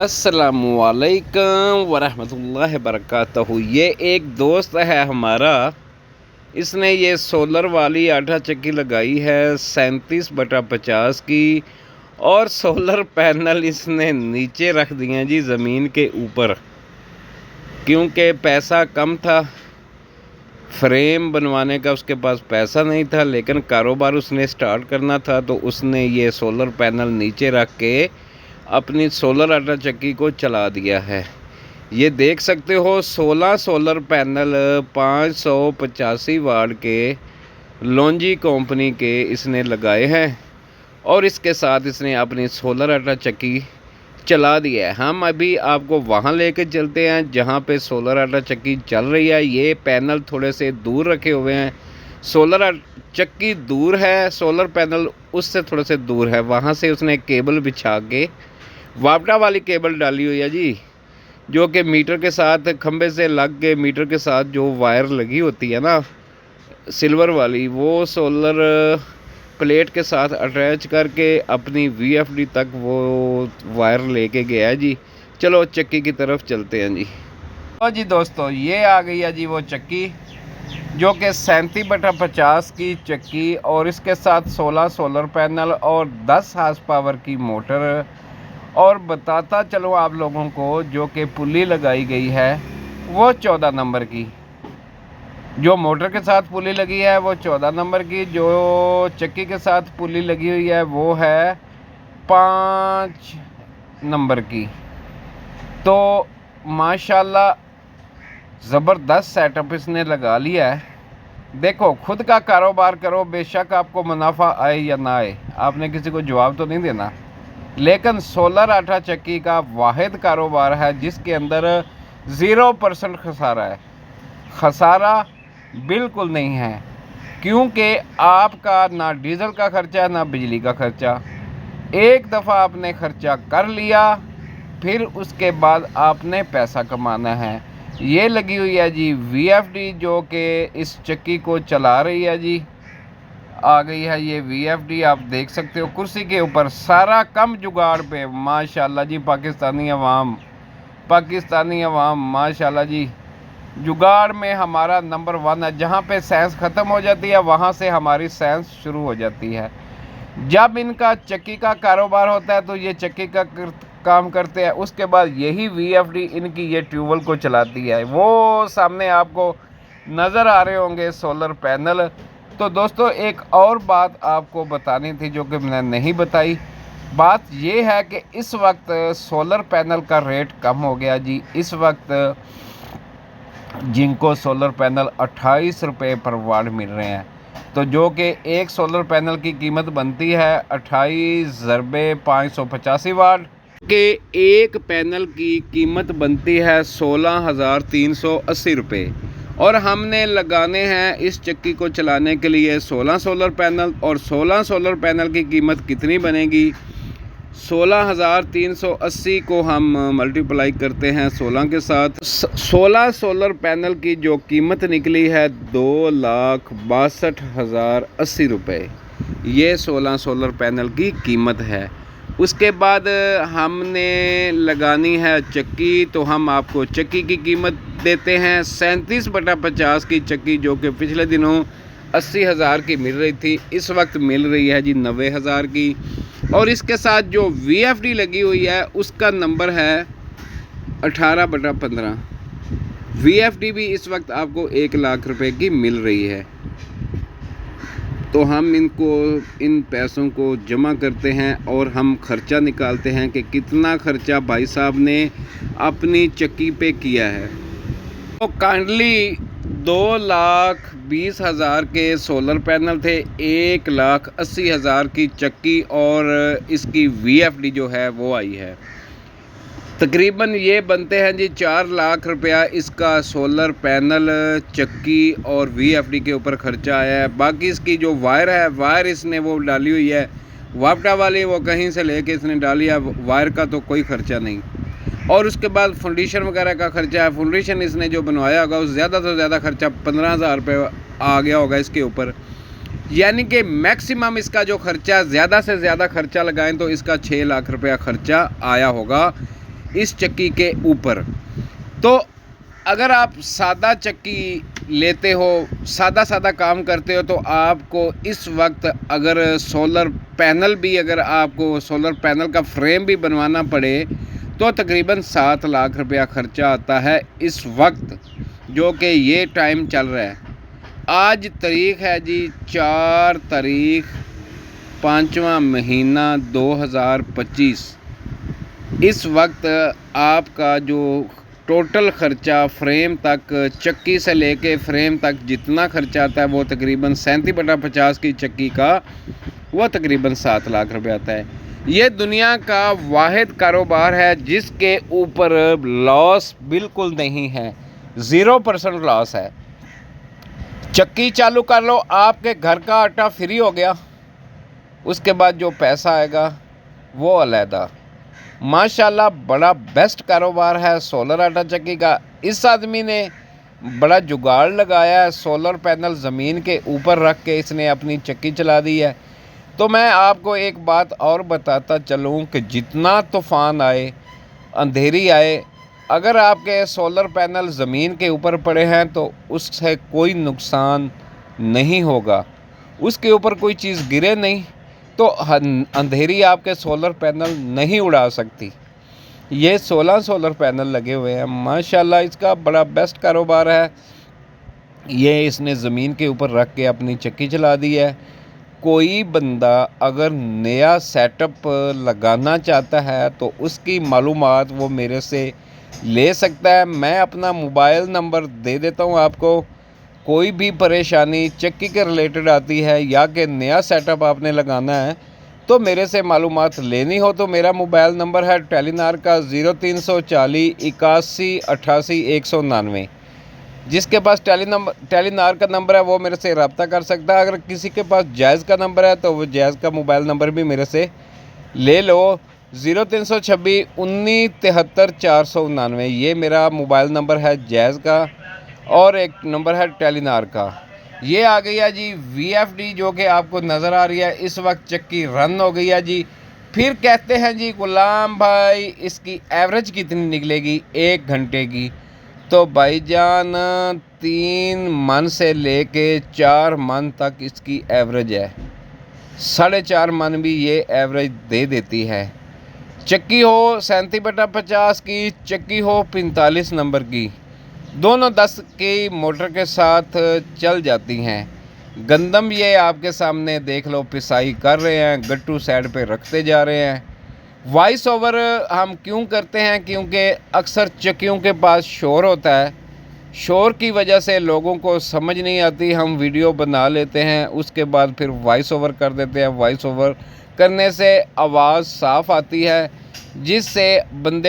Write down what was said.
अस्सलामुअलैकुम वरहमतुल्लाहि वबरकातुहू। ये एक दोस्त है हमारा, इसने ये सोलर वाली आटा चक्की लगाई है 37/50 की। और सोलर पैनल इसने नीचे रख दिए हैं जी ज़मीन के ऊपर, क्योंकि पैसा कम था। फ्रेम बनवाने का उसके पास पैसा नहीं था, लेकिन कारोबार उसने स्टार्ट करना था, तो उसने ये सोलर पैनल नीचे रख के अपनी सोलर आटा चक्की को चला दिया है। ये देख सकते हो 16 सोलर पैनल 585 वाट के लॉन्जी कंपनी के इसने लगाए हैं, और इसके साथ इसने अपनी सोलर आटा चक्की चला दिया है। हम अभी आपको वहाँ लेके चलते हैं जहाँ पे सोलर आटा चक्की चल रही है। ये पैनल थोड़े से दूर रखे हुए हैं, सोलर चक्की दूर है, सोलर पैनल उससे थोड़े से दूर है। वहाँ से उसने केबल बिछा के वापटा वाली केबल डाली हुई है जी, जो कि मीटर के साथ खंबे से लग के मीटर के साथ जो वायर लगी होती है ना सिल्वर वाली, वो सोलर प्लेट के साथ अटैच करके अपनी VFD तक वो वायर लेके गया है जी। चलो चक्की की तरफ चलते हैं जी। तो जी दोस्तों, ये आ गई है जी वो चक्की, जो कि 37/50 की चक्की, और इसके साथ 16 सोलर पैनल और 10 हार्स पावर की मोटर। और बताता चलो आप लोगों को, जो कि पुली लगाई गई है वो 14 नंबर की, जो मोटर के साथ पुली लगी है वो 14 नंबर की, जो चक्की के साथ पुली लगी हुई है वो है 5 नंबर की। तो माशाल्लाह ज़बरदस्त सेटअप इसने लगा लिया है। देखो, खुद का कारोबार करो, बेशक आपको मुनाफा आए या ना आए, आपने किसी को जवाब तो नहीं देना, लेकिन सोलर आटा चक्की का वाहिद कारोबार है जिसके अंदर 0% खसारा है। खसारा बिल्कुल नहीं है, क्योंकि आपका ना डीजल का खर्चा ना बिजली का खर्चा। एक दफ़ा आपने खर्चा कर लिया, फिर उसके बाद आपने पैसा कमाना है। ये लगी हुई है जी VFD, जो कि इस चक्की को चला रही है जी। आ गई है ये VFD, आप देख सकते हो कुर्सी के ऊपर। सारा कम जुगाड़ पे माशाल्लाह जी। पाकिस्तानी अवाम माशाल्लाह जी, जुगाड़ में हमारा नंबर 1 है। जहाँ पे साइंस ख़त्म हो जाती है वहाँ से हमारी साइंस शुरू हो जाती है। जब इनका चक्की का कारोबार होता है तो ये चक्की का काम करते हैं, उसके बाद यही VFD इनकी ये ट्यूबवेल को चलाती है। वो सामने आपको नज़र आ रहे होंगे सोलर पैनल। तो दोस्तों, एक और बात आपको बतानी थी जो कि मैंने नहीं बताई। बात ये है कि इस वक्त सोलर पैनल का रेट कम हो गया जी। इस वक्त जिनको सोलर पैनल 28 रुपये पर वाट मिल रहे हैं, तो जो कि एक सोलर पैनल की कीमत बनती है 28 × 585 वाट के एक पैनल की कीमत बनती है 16,380 रुपये। और हमने लगाने हैं इस चक्की को चलाने के लिए 16 सोलर पैनल, और 16 सोलर पैनल की कीमत कितनी बनेगी? 16,380 को हम मल्टीप्लाई करते हैं 16 के साथ। 16 सोलर पैनल की जो कीमत निकली है 2,62,080 रुपये। ये 16 सोलर पैनल की कीमत है। उसके बाद हमने लगानी है चक्की, तो हम आपको चक्की की कीमत देते हैं 37/50 की चक्की, जो कि पिछले दिनों 80,000 की मिल रही थी, इस वक्त मिल रही है जी 90,000 की। और इसके साथ जो VFD लगी हुई है उसका नंबर है 18/15। VFD भी इस वक्त आपको 1 लाख रुपए की मिल रही है। तो हम इन पैसों को जमा करते हैं और हम खर्चा निकालते हैं कि कितना खर्चा भाई साहब ने अपनी चक्की पे किया है। तो काइंडली 2,20,000 के सोलर पैनल थे, 1,80,000 की चक्की, और इसकी VFD जो है वो आई है। तकरीबन ये बनते हैं जी 4 लाख रुपया इसका सोलर पैनल, चक्की और VFD के ऊपर खर्चा आया है। बाकी इसकी जो वायर है, वायर इसने वो डाली हुई है वापटा वाली, वो कहीं से लेके इसने डाली है, वायर का तो कोई खर्चा नहीं। और उसके बाद फाउंडेशन वगैरह का खर्चा है। फाउंडेशन इसने जो बनवाया होगा उस ज़्यादा से ज़्यादा खर्चा 15,000 रुपये आ गया होगा इसके ऊपर। यानी कि मैक्सिमम इसका जो खर्चा, ज़्यादा से ज़्यादा खर्चा लगाएं तो इसका 6 लाख रुपया खर्चा आया होगा इस चक्की के ऊपर। तो अगर आप सादा चक्की लेते हो, सादा काम करते हो, तो आपको इस वक्त अगर सोलर पैनल भी, अगर आपको सोलर पैनल का फ्रेम भी बनवाना पड़े तो तकरीबन 7 लाख रुपया ख़र्चा आता है इस वक्त, जो कि ये टाइम चल रहा है। आज तारीख़ है जी 4 तारीख़ 5वां महीना 2025। इस वक्त आपका जो टोटल ख़र्चा फ्रेम तक, चक्की से लेके फ्रेम तक जितना ख़र्चा आता है वो तकरीबन 37/50 की चक्की का वो तकरीबन 7 लाख रुपए आता है। ये दुनिया का वाहिद कारोबार है जिसके ऊपर लॉस बिल्कुल नहीं है, 0% लॉस है। चक्की चालू कर लो, आपके घर का आटा फ्री हो गया, उसके बाद जो पैसा आएगा वो अलहदा। माशाल्लाह बड़ा बेस्ट कारोबार है सोलर आटा चक्की का। इस आदमी ने बड़ा जुगाड़ लगाया है, सोलर पैनल ज़मीन के ऊपर रख के इसने अपनी चक्की चला दी है। तो मैं आपको एक बात और बताता चलूँ कि जितना तूफ़ान आए, अंधेरी आए, अगर आपके सोलर पैनल ज़मीन के ऊपर पड़े हैं तो उससे कोई नुकसान नहीं होगा, उसके ऊपर कोई चीज़ गिरे नहीं तो अंधेरी आपके सोलर पैनल नहीं उड़ा सकती। ये 16 सोलर पैनल लगे हुए हैं माशाल्लाह, इसका बड़ा बेस्ट कारोबार है। ये इसने ज़मीन के ऊपर रख के अपनी चक्की चला दी है। कोई बंदा अगर नया सेटअप लगाना चाहता है तो उसकी मालूमात वो मेरे से ले सकता है। मैं अपना मोबाइल नंबर दे देता हूँ आपको। कोई भी परेशानी चक्की के रिलेटेड आती है या कि नया सेटअप आपने लगाना है तो मेरे से मालूमात लेनी हो तो मेरा मोबाइल नंबर है टेलीनार का 0340 81 88 199। जिसके पास टेलीनार का नंबर है वो मेरे से रब्ता कर सकता है। अगर किसी के पास जैज़ का नंबर है तो वो जैज़ का मोबाइल नंबर भी मेरे से ले लो, 0326 19 73 499। ये मेरा मोबाइल नंबर है जैज़ का, और एक नंबर है टेलीनार का। ये आ गई है जी VFD जो कि आपको नज़र आ रही है। इस वक्त चक्की रन हो गई है जी। फिर कहते हैं जी गुलाम भाई इसकी एवरेज कितनी निकलेगी 1 घंटे की? तो भाईजान 3 मन से लेके 4 मन तक इसकी एवरेज है। 4.5 मन भी ये एवरेज दे देती है। चक्की हो 37/50 की, चक्की हो 45 नंबर की, दोनों 10 की मोटर के साथ चल जाती हैं। गंदम ये आपके सामने देख लो पिसाई कर रहे हैं, गट्टू साइड पे रखते जा रहे हैं। वॉइस ओवर हम क्यों करते हैं? क्योंकि अक्सर चक्कियों के पास शोर होता है, शोर की वजह से लोगों को समझ नहीं आती, हम वीडियो बना लेते हैं उसके बाद फिर वॉइस ओवर कर देते हैं। वॉइस ओवर करने से आवाज़ साफ़ आती है जिससे बंदे